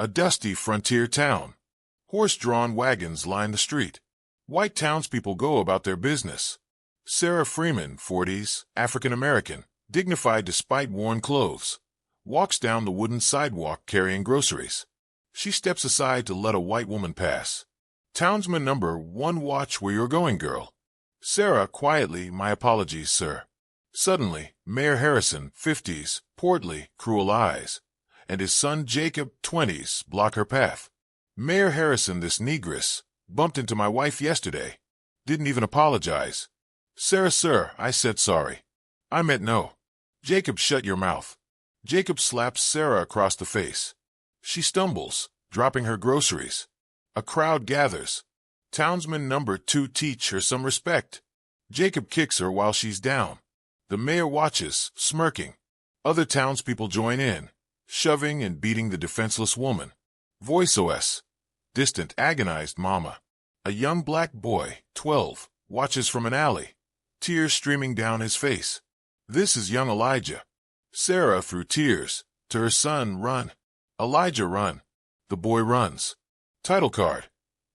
A dusty frontier town. Horse-drawn wagons line the street. White townspeople go about their business. Sarah Freeman, 40s, African-American, dignified despite worn clothes, walks down the wooden sidewalk carrying groceries. She steps aside to let a white woman pass. Townsman number 1, watch where you're going, girl. Sarah, quietly, my apologies, sir. Suddenly, Mayor Harrison, 50s, portly, cruel eyes, and his son Jacob, 20s, block her path. Mayor Harrison, this negress, bumped into my wife yesterday. Didn't even apologize. Sarah, sir, I said sorry. I meant no. Jacob, shut your mouth. Jacob slaps Sarah across the face. She stumbles, dropping her groceries. A crowd gathers. Townsman number 2, teach her some respect. Jacob kicks her while she's down. The mayor watches, smirking. Other townspeople join in, shoving and beating the defenseless woman. Voice OS. Distant, agonized mama. A young black boy, 12, watches from an alley, tears streaming down his face. This is young Elijah. Sarah, through tears, to her son, run. Elijah, run. The boy runs. Title card.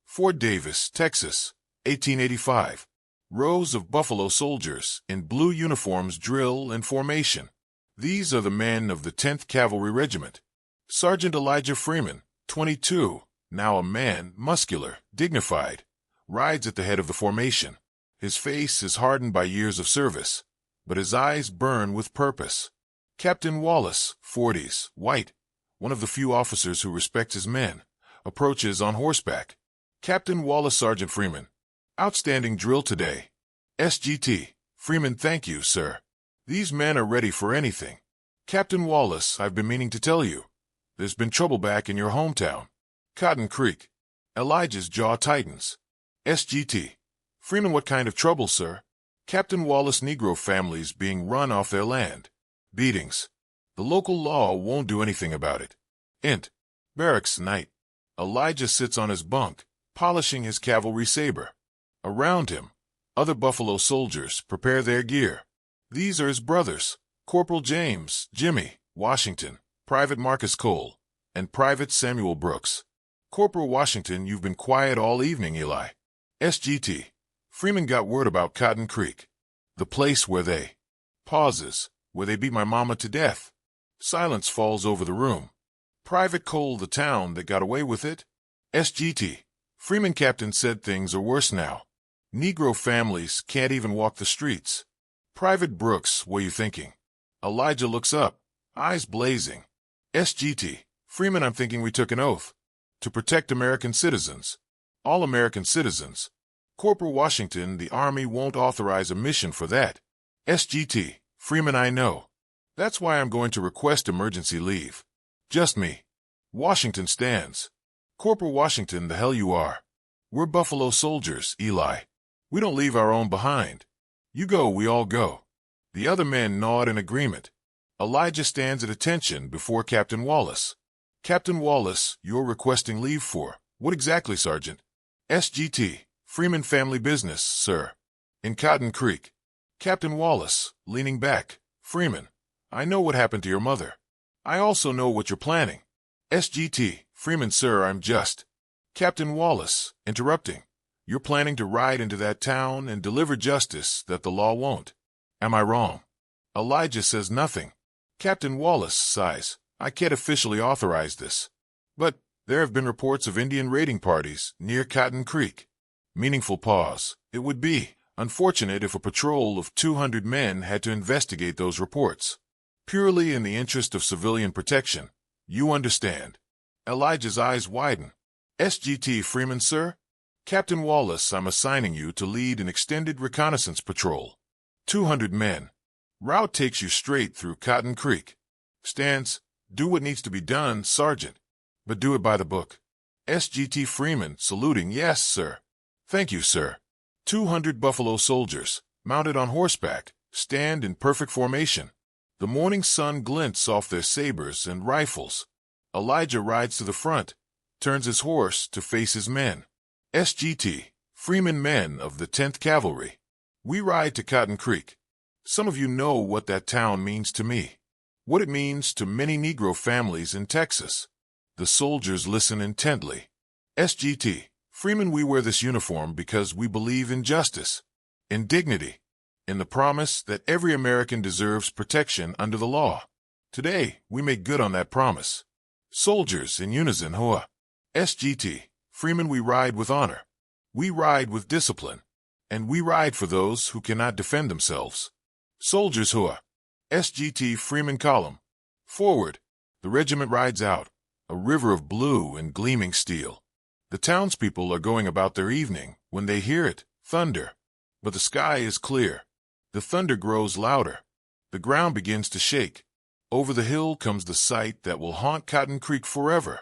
Fort Davis, Texas, 1885. Rows of buffalo soldiers in blue uniforms drill in formation. These are the men of the 10th Cavalry Regiment. Sergeant Elijah Freeman, 22, now a man, muscular, dignified, rides at the head of the formation. His face is hardened by years of service, but his eyes burn with purpose. Captain Wallace, 40s, white, one of the few officers who respects his men, approaches on horseback. Captain Wallace, Sergeant Freeman. Outstanding drill today. SGT. Freeman, thank you, sir. These men are ready for anything. Captain Wallace, I've been meaning to tell you. There's been trouble back in your hometown. Cotton Creek. Elijah's jaw tightens. SGT. Freeman, what kind of trouble, sir? Captain Wallace, Negro families being run off their land. Beatings. The local law won't do anything about it. Int. Barracks night. Elijah sits on his bunk, polishing his cavalry saber. Around him, other buffalo soldiers prepare their gear. These are his brothers, Corporal James, Jimmy, Washington, Private Marcus Cole, and Private Samuel Brooks. Corporal Washington, you've been quiet all evening, Eli. SGT. Freeman got word about Cotton Creek. The place where they... Pauses, where they beat my mama to death. Silence falls over the room. Private Cole, the town that got away with it. SGT. Freeman captain said things are worse now. Negro families can't even walk the streets. Private Brooks, what are you thinking? Elijah looks up, eyes blazing. SGT. Freeman, I'm thinking we took an oath. To protect American citizens. All American citizens. Corporal Washington, the Army won't authorize a mission for that. SGT. Freeman, I know. That's why I'm going to request emergency leave. Just me. Washington stands. Corporal Washington, the hell you are. We're Buffalo soldiers, Eli. We don't leave our own behind. You go, we all go. The other men nod in agreement. Elijah stands at attention before Captain Wallace. Captain Wallace, you're requesting leave for, what exactly, Sergeant? SGT. Freeman family business, sir. In Cotton Creek. Captain Wallace, leaning back. Freeman, I know what happened to your mother. I also know what you're planning. SGT. Freeman, sir, I'm just... Captain Wallace, interrupting. You're planning to ride into that town and deliver justice that the law won't. Am I wrong? Elijah says nothing. Captain Wallace sighs. I can't officially authorize this. But there have been reports of Indian raiding parties near Cotton Creek. Meaningful pause. It would be unfortunate if a patrol of 200 men had to investigate those reports. Purely in the interest of civilian protection. You understand. Elijah's eyes widen. SGT. Freeman, sir? Captain Wallace, I'm assigning you to lead an extended reconnaissance patrol. 200 men. Route takes you straight through Cotton Creek. Stands, do what needs to be done, Sergeant. But do it by the book. SGT. Freeman, saluting, yes, sir. Thank you, sir. 200 Buffalo soldiers, mounted on horseback, stand in perfect formation. The morning sun glints off their sabers and rifles. Elijah rides to the front, turns his horse to face his men. SGT. Freeman, men of the 10th Cavalry. We ride to Cotton Creek. Some of you know what that town means to me. What it means to many Negro families in Texas. The soldiers listen intently. SGT, Freeman, we wear this uniform because we believe in justice, in dignity, in the promise that every American deserves protection under the law. Today, we make good on that promise. Soldiers in unison, Hoa. SGT, Freeman, we ride with honor. We ride with discipline. And we ride for those who cannot defend themselves. Soldiers, Hoa. SGT, Freeman, column. Forward. The regiment rides out, a river of blue and gleaming steel. The townspeople are going about their evening when they hear it, thunder. But the sky is clear. The thunder grows louder. The ground begins to shake. Over the hill comes the sight that will haunt Cotton Creek forever.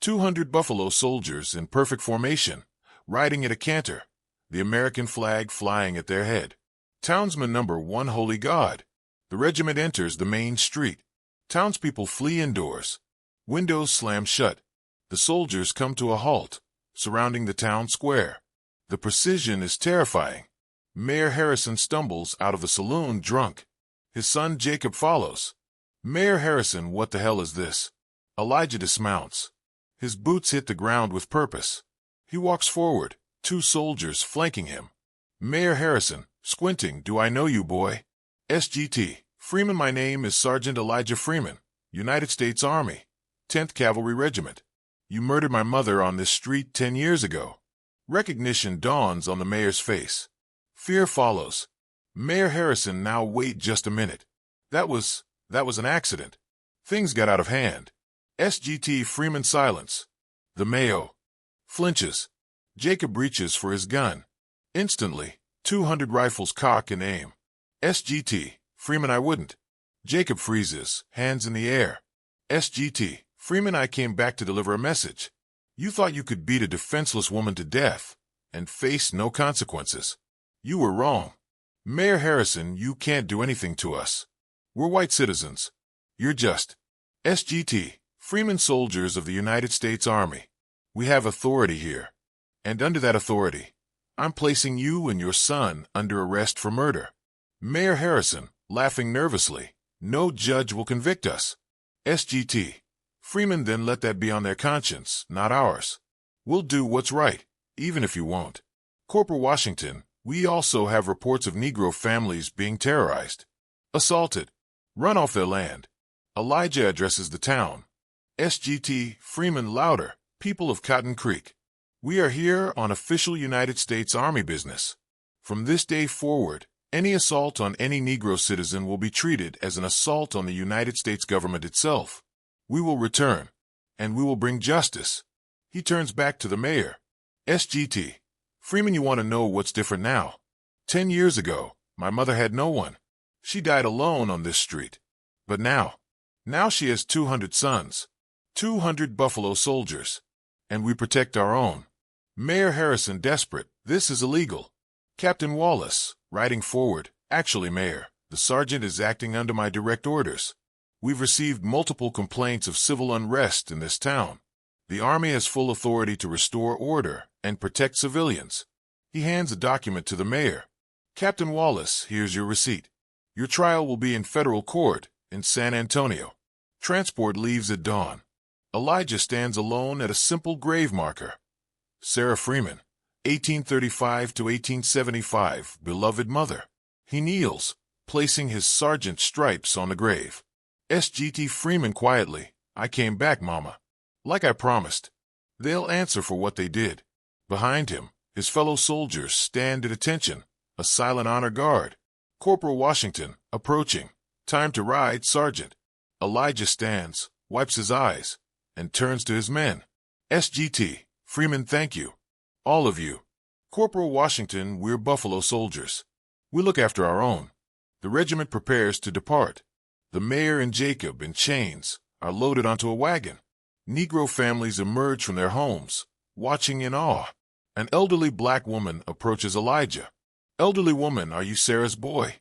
200 buffalo soldiers in perfect formation, riding at a canter, the American flag flying at their head. Townsman number 1, holy God. The regiment enters the main street. Townspeople flee indoors. Windows slam shut. The soldiers come to a halt, surrounding the town square. The precision is terrifying. Mayor Harrison stumbles out of the saloon drunk. His son Jacob follows. Mayor Harrison, what the hell is this? Elijah dismounts. His boots hit the ground with purpose. He walks forward, 2 soldiers flanking him. Mayor Harrison, squinting, do I know you, boy? SGT, Freeman, my name is Sergeant Elijah Freeman, United States Army, 10th Cavalry Regiment. You murdered my mother on this street 10 years ago. Recognition dawns on the mayor's face. Fear follows. Mayor Harrison, now wait just a minute. That was an accident. Things got out of hand. SGT, Freeman, silence. The Mayo flinches. Jacob reaches for his gun. Instantly, 200 rifles cock and aim. SGT, Freeman, I wouldn't. Jacob freezes, hands in the air. SGT, Freeman, I came back to deliver a message. You thought you could beat a defenseless woman to death and face no consequences. You were wrong. Mayor Harrison, you can't do anything to us. We're white citizens. You're just. SGT, Freeman, soldiers of the United States Army. We have authority here. And under that authority, I'm placing you and your son under arrest for murder. Mayor Harrison, laughing nervously, no judge will convict us. SGT, Freeman, then let that be on their conscience, not ours. We'll do what's right, even if you won't. Corporal Washington, we also have reports of Negro families being terrorized, assaulted, run off their land. Elijah addresses the town. SGT, Freeman, louder, people of Cotton Creek. We are here on official United States Army business. From this day forward, any assault on any Negro citizen will be treated as an assault on the United States government itself. We will return, and we will bring justice. He turns back to the mayor. SGT, Freeman, you want to know what's different now? 10 years ago, my mother had no one. She died alone on this street. But now she has 200 sons, 200 buffalo soldiers, and we protect our own. Mayor Harrison, desperate, this is illegal. Captain Wallace, riding forward, actually, Mayor, the sergeant is acting under my direct orders. We've received multiple complaints of civil unrest in this town. The Army has full authority to restore order and protect civilians. He hands a document to the mayor. Captain Wallace, here's your receipt. Your trial will be in federal court in San Antonio. Transport leaves at dawn. Elijah stands alone at a simple grave marker. Sarah Freeman, 1835 to 1875, beloved mother. He kneels, placing his sergeant stripes on the grave. SGT, Freeman, quietly, I came back, Mama. Like I promised. They'll answer for what they did. Behind him, his fellow soldiers stand at attention, a silent honor guard. Corporal Washington, approaching. Time to ride, Sergeant. Elijah stands, wipes his eyes, and turns to his men. SGT, Freeman, thank you. All of you. Corporal Washington, we're Buffalo soldiers. We look after our own. The regiment prepares to depart. The mayor and Jacob, in chains, are loaded onto a wagon. Negro families emerge from their homes, watching in awe. An elderly black woman approaches Elijah. Elderly woman, are you Sarah's boy?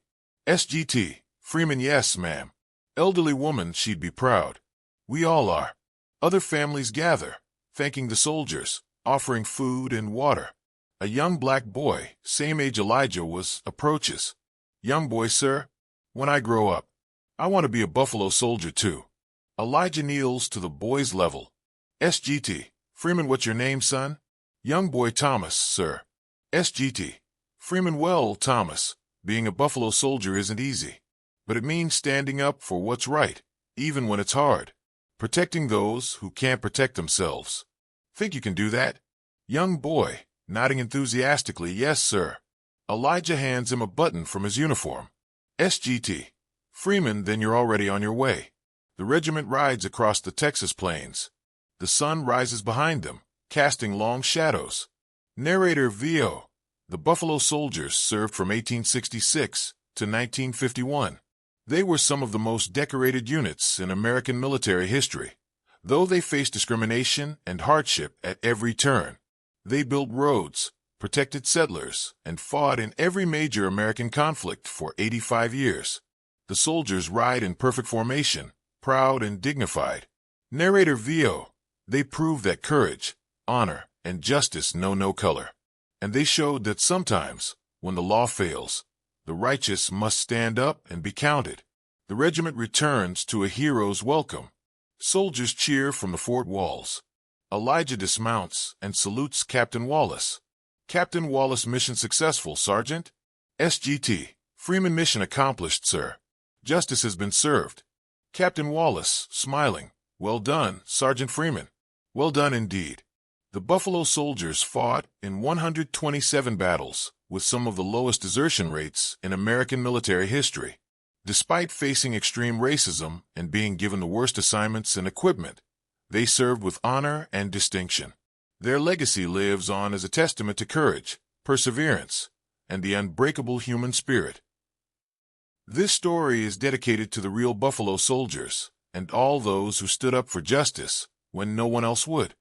SGT, Freeman, yes, ma'am. Elderly woman, she'd be proud. We all are. Other families gather, thanking the soldiers, offering food and water. A young black boy, same age Elijah was, approaches. Young boy, sir, when I grow up, I want to be a Buffalo soldier too. Elijah kneels to the boy's level. SGT. Freeman, what's your name, son? Young boy Thomas, sir. SGT. Freeman, well, Thomas, being a Buffalo Soldier isn't easy. But it means standing up for what's right, even when it's hard. Protecting those who can't protect themselves. Think you can do that? Young boy, nodding enthusiastically, yes, sir. Elijah hands him a button from his uniform. SGT. Freeman, then you're already on your way. The regiment rides across the Texas plains. The sun rises behind them, casting long shadows. Narrator VO. The Buffalo Soldiers served from 1866 to 1951. They were some of the most decorated units in American military history. Though they faced discrimination and hardship at every turn, they built roads, protected settlers, and fought in every major American conflict for 85 years. The soldiers ride in perfect formation, proud and dignified. Narrator VO. They proved that courage, honor, and justice know no color. And they showed that sometimes, when the law fails, the righteous must stand up and be counted. The regiment returns to a hero's welcome. Soldiers cheer from the fort walls. Elijah dismounts and salutes Captain Wallace. Captain Wallace, mission successful, Sergeant? SGT. Freeman, mission accomplished, sir. Justice has been served. Captain Wallace, smiling. Well done, Sergeant Freeman. Well done indeed. The Buffalo Soldiers fought in 127 battles, with some of the lowest desertion rates in American military history. Despite facing extreme racism and being given the worst assignments and equipment, they served with honor and distinction. Their legacy lives on as a testament to courage, perseverance, and the unbreakable human spirit. This story is dedicated to the real Buffalo Soldiers and all those who stood up for justice when no one else would.